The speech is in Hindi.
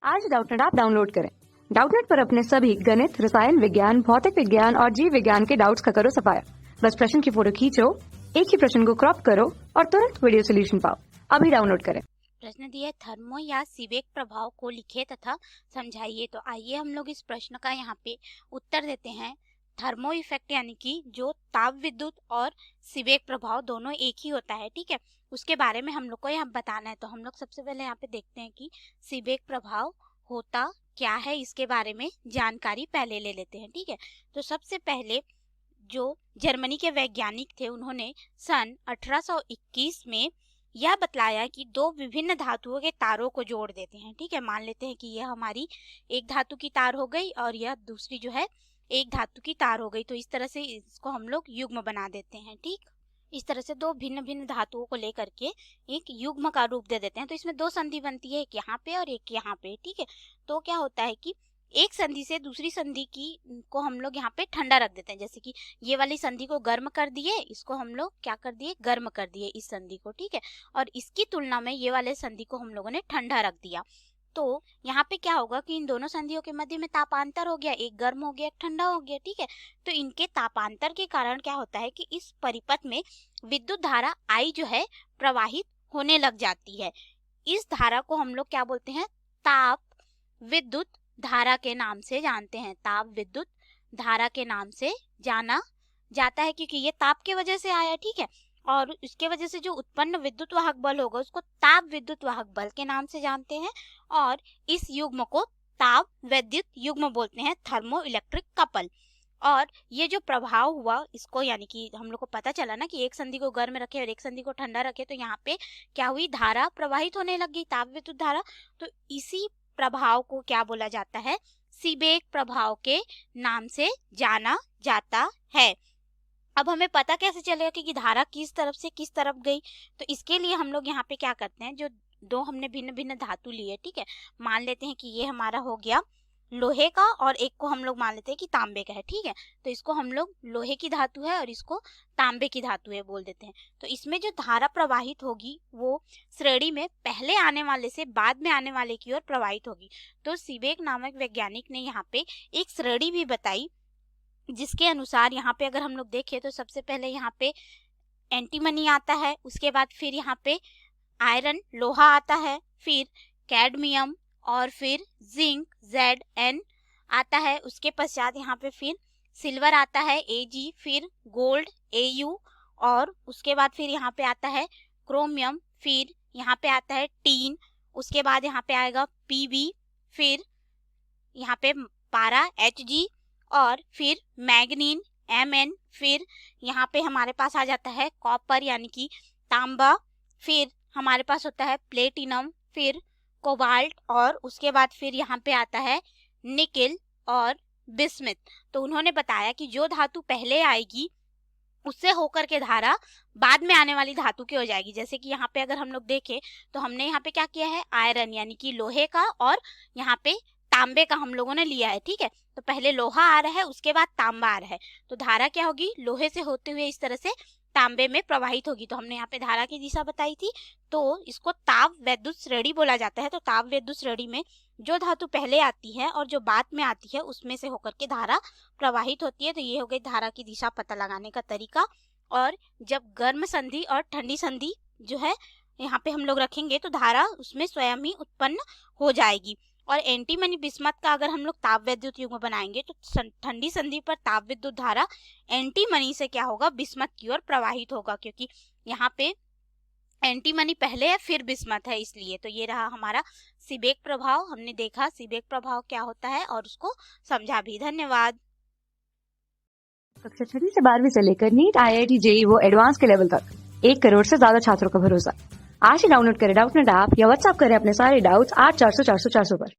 आज डाउटनेट ऐप डाउनलोड करें। डाउटनेट पर अपने सभी गणित, रसायन विज्ञान, भौतिक विज्ञान और जीव विज्ञान के डाउट्स का करो सफाया। बस प्रश्न की फोटो खींचो, एक ही प्रश्न को क्रॉप करो और तुरंत वीडियो सोल्यूशन पाओ। अभी डाउनलोड करें। प्रश्न दिया थर्मो या सीबेक प्रभाव को लिखे तथा समझाइए। तो आइए हम लोग इस प्रश्न का यहाँ पे उत्तर देते हैं। थर्मो इफेक्ट यानी कि जो ताप विद्युत और सीबेक प्रभाव दोनों एक ही होता है, ठीक है, उसके बारे में हम लोग को यहाँ बताना है। तो हम लोग सबसे पहले यहाँ पे देखते हैं कि सीबेक प्रभाव होता क्या है, इसके बारे में जानकारी पहले ले लेते हैं, ठीक है। तो सबसे पहले जो जर्मनी के वैज्ञानिक थे उन्होंने सन 1821 में यह बतलाया कि दो विभिन्न धातुओं के तारों को जोड़ देते हैं, ठीक है। मान लेते हैं कि यह हमारी एक धातु की तार हो गई और यह दूसरी जो है एक धातु की तार हो गई। तो इस तरह से इसको हम लोग युग्म बना देते हैं, ठीक। इस तरह से दो भिन्न भिन्न धातुओं को लेकर के एक युग्म का रूप दे देते हैं। तो इसमें दो संधि बनती है, एक यहाँ पे और एक यहाँ पे, ठीक है। तो क्या होता है कि एक संधि से दूसरी संधि की को हम लोग यहाँ पे ठंडा रख देते हैं। जैसे कि ये वाली संधि को गर्म कर दिए, इसको हम लोग क्या कर दिए, गर्म कर दिए इस संधि को, ठीक है। और इसकी तुलना में ये वाले संधि को हम लोगों ने ठंडा रख दिया। तो यहाँ पे क्या होगा कि इन दोनों संधियों के मध्य में तापांतर हो गया, एक गर्म हो गया एक ठंडा हो गया, ठीक है। तो इनके तापांतर के कारण क्या होता है कि इस परिपथ में विद्युत धारा I जो है प्रवाहित होने लग जाती है। इस धारा को हम लोग क्या बोलते हैं, ताप विद्युत धारा के नाम से जानते हैं। ताप विद्युत धारा के नाम से जाना जाता है क्योंकि ये ताप की वजह से आया, ठीक है। और इसके वजह से जो उत्पन्न विद्युत वाहक बल होगा उसको ताप विद्युत वाहक बल के नाम से जानते हैं। और इस युग्म को ताप विद्युत युग्म बोलते हैं, थर्मो इलेक्ट्रिक कपल। और ये जो प्रभाव हुआ इसको, यानी कि हम लोग को पता चला ना कि एक संधि को गर्म रखे और एक संधि को ठंडा रखे, तो यहाँ पे क्या हुई, धारा प्रवाहित होने लग गई, ताप विद्युत धारा। तो इसी प्रभाव को क्या बोला जाता है, सीबेक प्रभाव के नाम से जाना जाता है। अब हमें पता कैसे चलेगा कि धारा किस तरफ से किस तरफ गई। तो इसके लिए हम लोग यहाँ पे क्या करते हैं, जो दो हमने भिन्न भिन्न धातु लिए, ठीक है, मान लेते हैं कि ये हमारा हो गया लोहे का और एक को हम लोग मान लेते हैं कि तांबे का है, ठीक है। तो इसको हम लोग लोहे की धातु है और इसको तांबे की धातु है बोल देते हैं। तो इसमें जो धारा प्रवाहित होगी वो श्रेणी में पहले आने वाले से बाद में आने वाले की ओर प्रवाहित होगी। तो सीबेक नामक वैज्ञानिक ने यहाँ पे एक श्रेणी भी बताई, जिसके अनुसार यहाँ पे अगर हम लोग देखें तो सबसे पहले यहाँ पे एंटीमनी आता है, उसके बाद फिर यहाँ पे आयरन लोहा आता है, फिर कैडमियम और फिर जिंक Zn आता है। उसके पश्चात यहाँ पे फिर सिल्वर आता है Ag, फिर गोल्ड Au और उसके बाद फिर यहाँ पे आता है क्रोमियम, फिर यहाँ पे आता है टीन, उसके बाद यहाँ पे आएगा Pb, फिर यहाँ पे पारा Hg और फिर मैग्नीन Mn, फिर यहाँ पे हमारे पास आ जाता है कॉपर यानी कि तांबा, फिर हमारे पास होता है प्लेटिनम, फिर कोबाल्ट और उसके बाद फिर यहाँ पे आता है निकेल और बिस्मिथ। तो उन्होंने बताया कि जो धातु पहले आएगी उससे होकर के धारा बाद में आने वाली धातु की हो जाएगी। जैसे कि यहाँ पे अगर हम लोग देखें तो हमने यहाँ पे क्या किया है, आयरन यानी कि लोहे का और यहाँ पे तांबे का हम लोगों ने लिया है, ठीक है। तो पहले लोहा आ रहा है उसके बाद तांबा आ रहा है, तो धारा क्या होगी, लोहे से होते हुए इस तरह से तांबे में प्रवाहित होगी। तो हमने यहाँ पे धारा की दिशा बताई थी, तो इसको ताप विद्युत श्रेणी बोला जाता है। तो ताप विद्युत श्रेणी में जो धातु पहले आती है और जो बाद में आती है उसमें से होकर के धारा प्रवाहित होती है। तो ये हो गई धारा की दिशा पता लगाने का तरीका। और जब गर्म संधि और ठंडी संधि जो है यहाँ पे हम लोग रखेंगे तो धारा उसमें स्वयं ही उत्पन्न हो जाएगी। और एंटीमनी बिस्मथ का अगर हम लोग ताप विद्युत युग्म बनाएंगे तो ठंडी संधि पर ताप विद्युत धारा एंटीमनी से क्या होगा, बिस्मथ की ओर प्रवाहित होगा, क्योंकि यहाँ पे एंटीमनी पहले है फिर बिस्मथ है इसलिए। तो ये रहा हमारा सीबेक प्रभाव। हमने देखा सीबेक प्रभाव क्या होता है और उसको समझा भी। धन्यवाद। कक्षा 6 से 12वीं से लेकर नीट, IIT, JEE वो एडवांस के लेवल तक 1 करोड़ से ज्यादा छात्रों का भरोसा। आज ही डाउनलोड करें डाउटनेट ऐप या व्हाट्सएप करें अपने सारे डाउट्स 8400 400 400 पर।